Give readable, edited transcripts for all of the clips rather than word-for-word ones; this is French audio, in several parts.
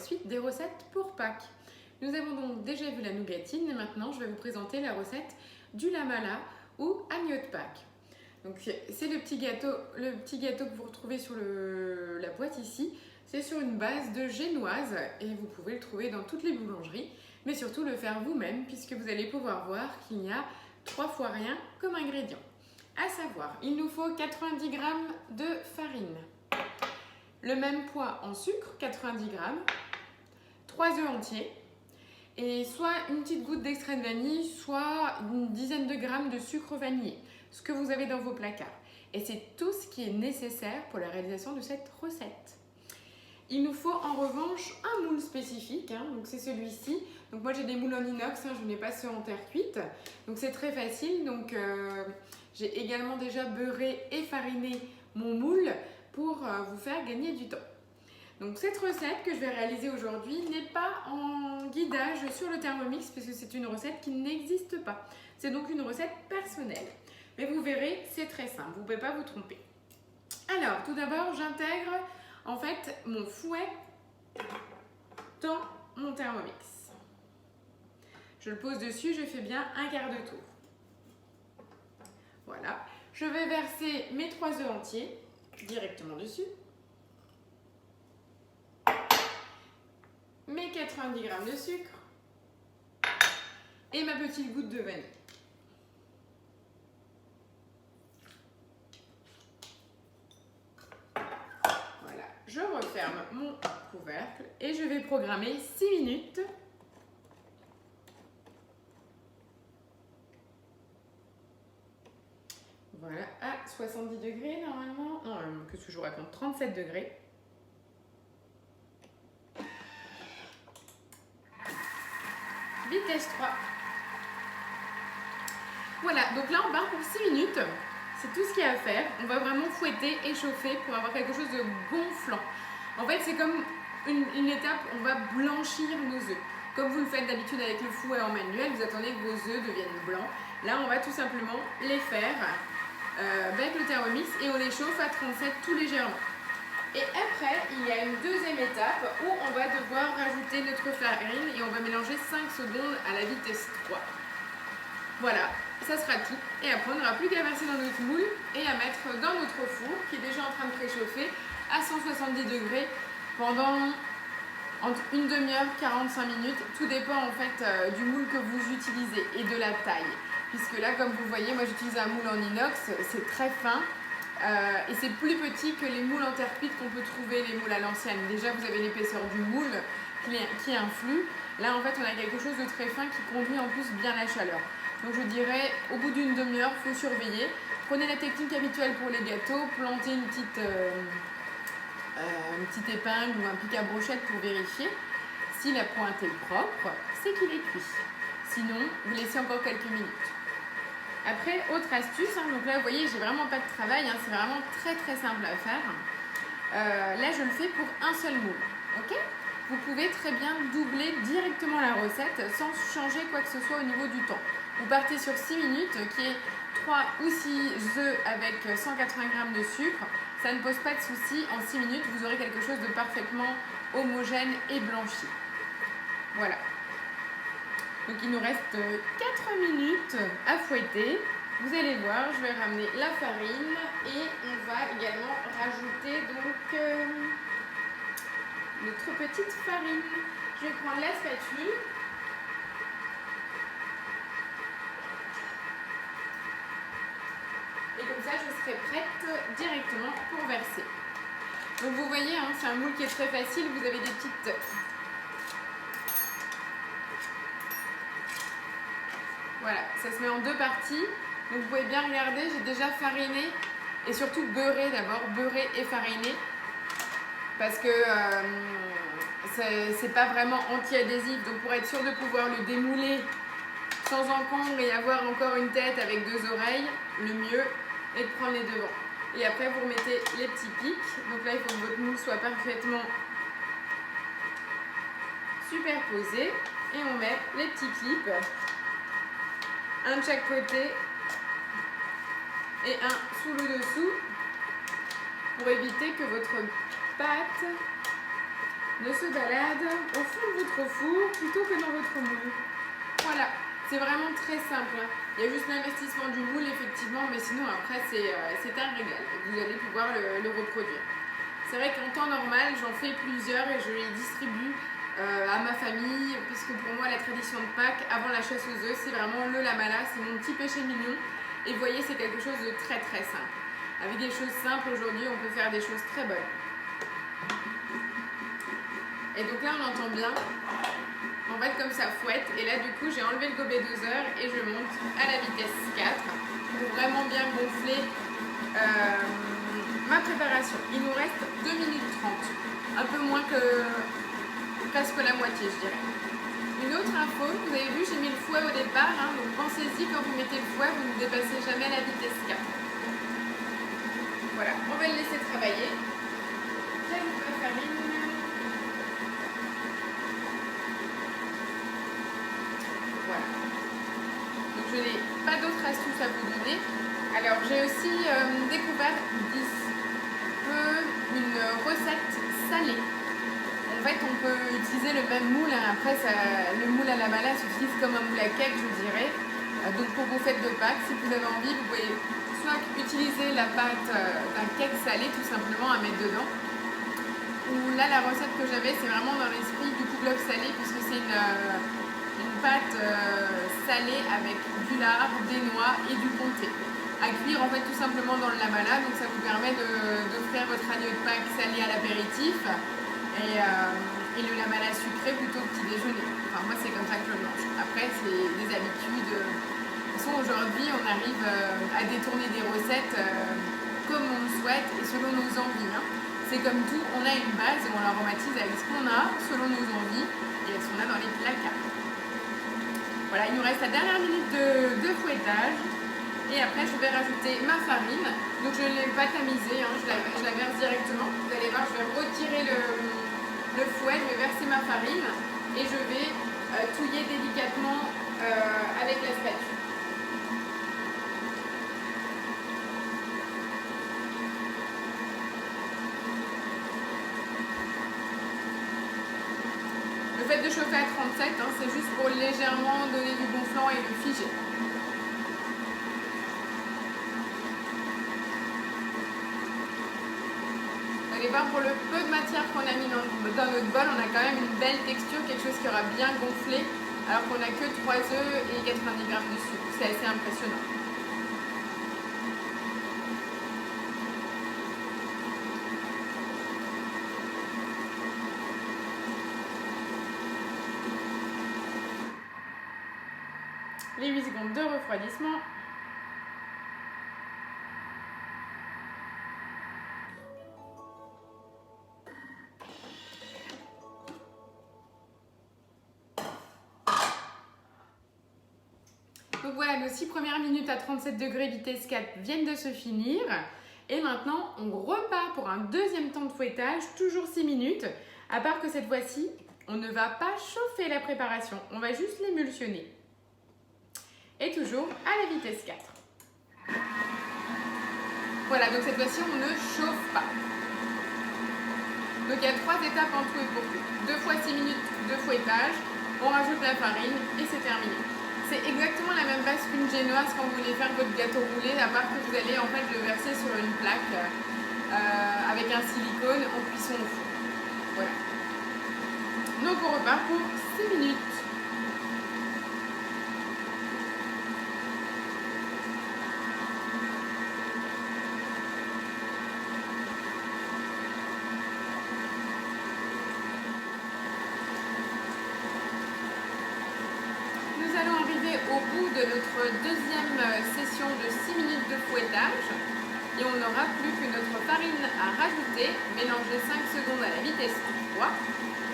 suite des recettes pour Pâques. Nous avons donc déjà vu la nougatine et maintenant je vais vous présenter la recette du lamala ou agneau de Pâques. Donc c'est le petit gâteau que vous retrouvez sur la boîte ici. C'est sur une base de génoise et vous pouvez le trouver dans toutes les boulangeries, mais surtout le faire vous-même puisque vous allez pouvoir voir qu'il n'y a 3 fois rien comme ingrédient. À savoir, il nous faut 90 g de farine, le même poids en sucre, 90 g, 3 œufs entiers et soit une petite goutte d'extrait de vanille, soit une dizaine de grammes de sucre vanillé, ce que vous avez dans vos placards. Et c'est tout ce qui est nécessaire pour la réalisation de cette recette. Il nous faut en revanche un moule spécifique, donc c'est celui-ci. Donc moi j'ai des moules en inox, je n'ai pas ceux en terre cuite, donc c'est très facile. Donc j'ai également déjà beurré et fariné mon moule pour vous faire gagner du temps. Donc cette recette que je vais réaliser aujourd'hui n'est pas en guidage sur le Thermomix puisque c'est une recette qui n'existe pas. C'est donc une recette personnelle. Mais vous verrez, c'est très simple, vous ne pouvez pas vous tromper. Alors tout d'abord, j'intègre en fait mon fouet dans mon Thermomix. Je le pose dessus, je fais bien un quart de tour. Voilà. Je vais verser mes 3 œufs entiers directement dessus. Mes 90 g de sucre et ma petite goutte de vanille. Voilà, je referme mon couvercle et je vais programmer 6 minutes. Voilà, à 70 degrés normalement. Non, qu'est-ce que je vous raconte, 37 degrés. Vitesse 3. Voilà, donc là on part pour 6 minutes. C'est tout ce qu'il y a à faire. On va vraiment fouetter et chauffer pour avoir quelque chose de gonflant. En fait, c'est comme une étape, on va blanchir nos œufs. Comme vous le faites d'habitude avec le fouet en manuel, vous attendez que vos œufs deviennent blancs. Là, on va tout simplement les faire avec le Thermomix et on les chauffe à 37 tout légèrement. Et après, il y a une deuxième étape où on va devoir rajouter notre farine et on va mélanger 5 secondes à la vitesse 3. Voilà, ça sera tout. Et après, on n'aura plus qu'à verser dans notre moule et à mettre dans notre four qui est déjà en train de préchauffer à 170 degrés pendant entre une demi-heure, 45 minutes. Tout dépend en fait du moule que vous utilisez et de la taille. Puisque là, comme vous voyez, moi j'utilise un moule en inox, c'est très fin. Et c'est plus petit que les moules en terre cuite qu'on peut trouver, les moules à l'ancienne. Déjà, vous avez l'épaisseur du moule qui influe. Là, en fait, on a quelque chose de très fin qui conduit en plus bien la chaleur. Donc, je dirais, au bout d'une demi-heure, il faut surveiller. Prenez la technique habituelle pour les gâteaux, plantez une petite épingle ou un pic à brochette pour vérifier. Si la pointe est propre, c'est qu'il est cuit. Sinon, vous laissez encore quelques minutes. Après, autre astuce, donc là vous voyez, j'ai vraiment pas de travail, c'est vraiment très très simple à faire. Là je le fais pour un seul moule, ok? Vous pouvez très bien doubler directement la recette sans changer quoi que ce soit au niveau du temps. Vous partez sur 6 minutes, qui est 3 ou 6 œufs avec 180 g de sucre. Ça ne pose pas de souci, en 6 minutes vous aurez quelque chose de parfaitement homogène et blanchi. Voilà. Donc il nous reste 4 minutes à fouetter. Vous allez voir, je vais ramener la farine et on va également rajouter donc notre petite farine. Je vais prendre la spatule. Et comme ça, je serai prête directement pour verser. Donc vous voyez, c'est un moule qui est très facile. Vous avez des petites... Voilà, ça se met en 2 parties. Donc vous pouvez bien regarder, j'ai déjà fariné et surtout beurré d'abord, beurré et fariné. Parce que c'est pas vraiment anti-adhésif. Donc pour être sûr de pouvoir le démouler sans encombre et avoir encore une tête avec 2 oreilles, le mieux est de prendre les devants. Et après vous remettez les petits pics. Donc là il faut que votre moule soit parfaitement superposé. Et on met les petits clips. Un de chaque côté et un sous le dessous pour éviter que votre pâte ne se balade au fond de votre four plutôt que dans votre moule. Voilà, c'est vraiment très simple. Il y a juste l'investissement du moule effectivement, mais sinon après c'est un régal. Vous allez pouvoir le reproduire. C'est vrai qu'en temps normal, j'en fais plusieurs et je les distribue à ma famille, puisque pour moi la tradition de Pâques, avant la chasse aux œufs, c'est vraiment le lamala, c'est mon petit péché mignon. Et vous voyez, c'est quelque chose de très très simple. Avec des choses simples, aujourd'hui, on peut faire des choses très bonnes. Et donc là, on entend bien, en fait, comme ça fouette. Et là, du coup, j'ai enlevé le gobelet doseur et je monte à la vitesse 4 pour vraiment bien gonfler ma préparation. Il nous reste 2 minutes 30, un peu moins que presque la moitié, je dirais. Une autre info, vous avez vu, j'ai mis le fouet au départ, hein, donc pensez-y, quand vous mettez le fouet, vous ne dépassez jamais la vitesse 4. Voilà, on va le laisser travailler. J'aime ma farine. Voilà. Donc je n'ai pas d'autres astuces à vous donner. Alors j'ai aussi découvert une recette salée. En fait, on peut utiliser le même moule. Hein. Après, le moule à la mala s'utilise comme un moule à cake, je dirais. Donc, pour vos fêtes de Pâques, si vous avez envie, vous pouvez soit utiliser la pâte d'un cake salé, tout simplement, à mettre dedans. Ou là, la recette que j'avais, c'est vraiment dans l'esprit du kouglof salé, puisque c'est une pâte salée avec du lard, des noix et du comté. À cuire, en fait, tout simplement dans le lamala. Donc, ça vous permet d'offrir votre agneau de Pâques salé à l'apéritif. Et le lamala sucré plutôt au petit déjeuner. Enfin, moi, c'est comme ça que je le mange. Après, c'est des habitudes. De toute façon, aujourd'hui, on arrive à détourner des recettes comme on le souhaite et selon nos envies. Hein. C'est comme tout, on a une base et on l'aromatise avec ce qu'on a, selon nos envies et ce qu'on a dans les placards. Voilà, il nous reste la dernière minute de fouettage. Et après, je vais rajouter ma farine. Donc, je ne l'ai pas tamisée, hein, je la verse directement. Vous allez voir, je vais retirer le fouet, je vais verser ma farine et je vais touiller délicatement avec la spatule. Le fait de chauffer à 37, hein, c'est juste pour légèrement donner du gonflant et le figer. Vous allez voir, pour le peu de matière qu'on a mis dans notre bol, on a quand même une belle texture, quelque chose qui aura bien gonflé, alors qu'on n'a que 3 œufs et 90 g de sucre. C'est assez impressionnant. Les 8 secondes de refroidissement. Donc voilà, nos 6 premières minutes à 37 degrés vitesse 4 viennent de se finir. Et maintenant, on repart pour un deuxième temps de fouettage, toujours 6 minutes. À part que cette fois-ci, on ne va pas chauffer la préparation, on va juste l'émulsionner. Et toujours à la vitesse 4. Voilà, donc cette fois-ci, on ne chauffe pas. Donc il y a 3 étapes en tout et pour tout. 2 fois 6 minutes de fouettage, on rajoute la farine et c'est terminé. C'est exactement la même base qu'une génoise quand vous voulez faire votre gâteau roulé, à part que vous allez en fait le verser sur une plaque avec un silicone en cuisson au four. Voilà. Donc on repart pour 6 minutes. Au bout de notre deuxième session de 6 minutes de fouettage et on n'aura plus que notre farine à rajouter, mélanger 5 secondes à la vitesse 3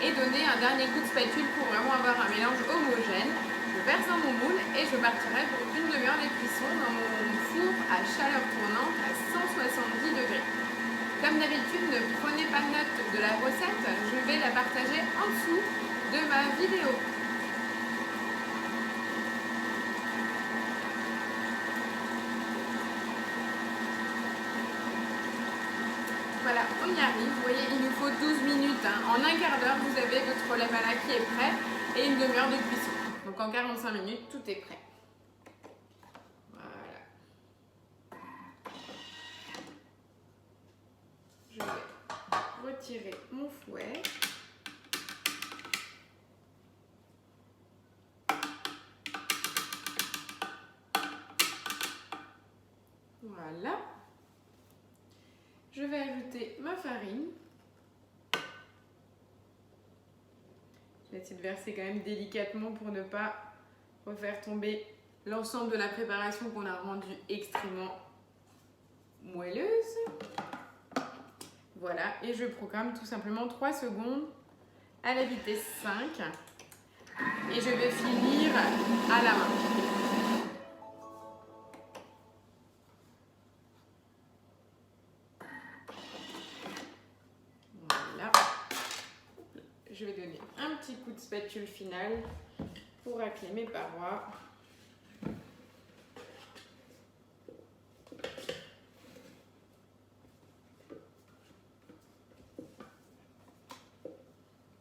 et donner un dernier coup de spatule pour vraiment avoir un mélange homogène. Je verse dans mon moule et je partirai pour une demi-heure de cuisson dans mon four à chaleur tournante à 170 degrés. Comme d'habitude, ne prenez pas note de la recette, je vais la partager en dessous de ma vidéo. Voilà, on y arrive. Vous voyez, il nous faut 12 minutes. Hein. En un quart d'heure, vous avez votre lait mala qui est prêt et une demi-heure de cuisson. Donc en 45 minutes, tout est prêt. Voilà. Je vais retirer mon fouet. Voilà. Je vais ajouter ma farine. Je vais essayer de verser quand même délicatement pour ne pas refaire tomber l'ensemble de la préparation qu'on a rendue extrêmement moelleuse. Voilà, et je programme tout simplement 3 secondes à la vitesse 5 et je vais finir à la main. Voilà. Je vais donner un petit coup de spatule final pour racler mes parois.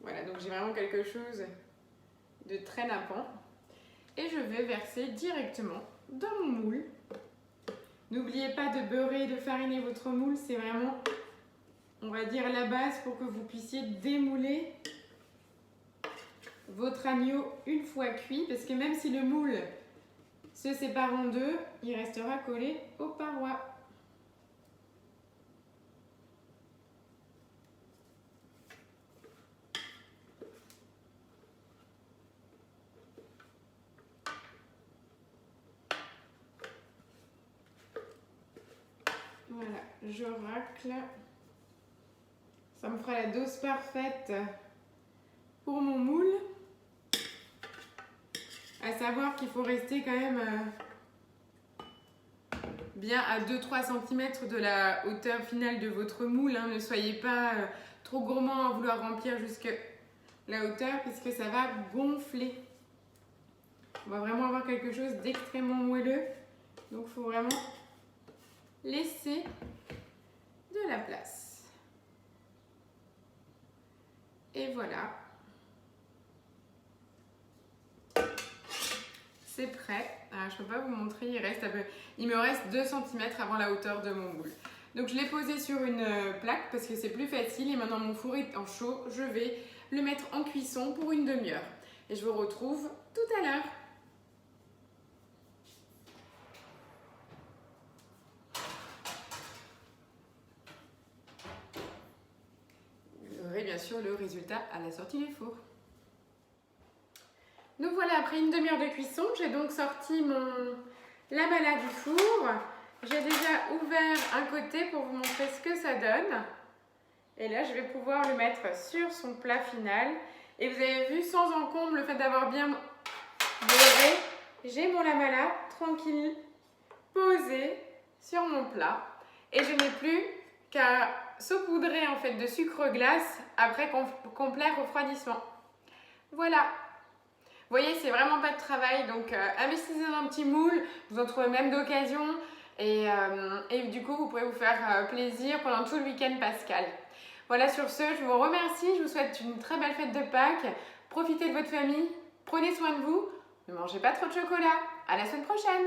Voilà, donc j'ai vraiment quelque chose de très nappant. Et je vais verser directement dans mon moule. N'oubliez pas de beurrer et de fariner votre moule, c'est vraiment, on va dire, la base pour que vous puissiez démouler votre agneau une fois cuit, parce que même si le moule se sépare en deux, il restera collé aux parois. Voilà, je racle. Ça me fera la dose parfaite pour mon moule. À savoir qu'il faut rester quand même bien à 2-3 cm de la hauteur finale de votre moule. Hein. Ne soyez pas trop gourmand à vouloir remplir jusque la hauteur puisque ça va gonfler. On va vraiment avoir quelque chose d'extrêmement moelleux. Donc il faut vraiment laisser de la place. Et voilà. C'est prêt. Alors, je ne peux pas vous montrer, il me reste 2 cm avant la hauteur de mon moule. Donc je l'ai posé sur une plaque parce que c'est plus facile et maintenant mon four est en chaud, je vais le mettre en cuisson pour une demi-heure. Et je vous retrouve tout à l'heure. Vous aurez bien sûr le résultat à la sortie du four. Donc voilà, après une demi-heure de cuisson, j'ai donc sorti la mala du four. J'ai déjà ouvert un côté pour vous montrer ce que ça donne. Et là, je vais pouvoir le mettre sur son plat final. Et vous avez vu, sans encombre, le fait d'avoir bien beurré, j'ai mon lamala tranquille, posé sur mon plat. Et je n'ai plus qu'à saupoudrer en fait de sucre glace après complet refroidissement. Voilà. Vous voyez, c'est vraiment pas de travail, donc investissez dans un petit moule, vous en trouvez même d'occasion et du coup, vous pourrez vous faire plaisir pendant tout le week-end pascal. Voilà, sur ce, je vous remercie, je vous souhaite une très belle fête de Pâques, profitez de votre famille, prenez soin de vous, ne mangez pas trop de chocolat, à la semaine prochaine.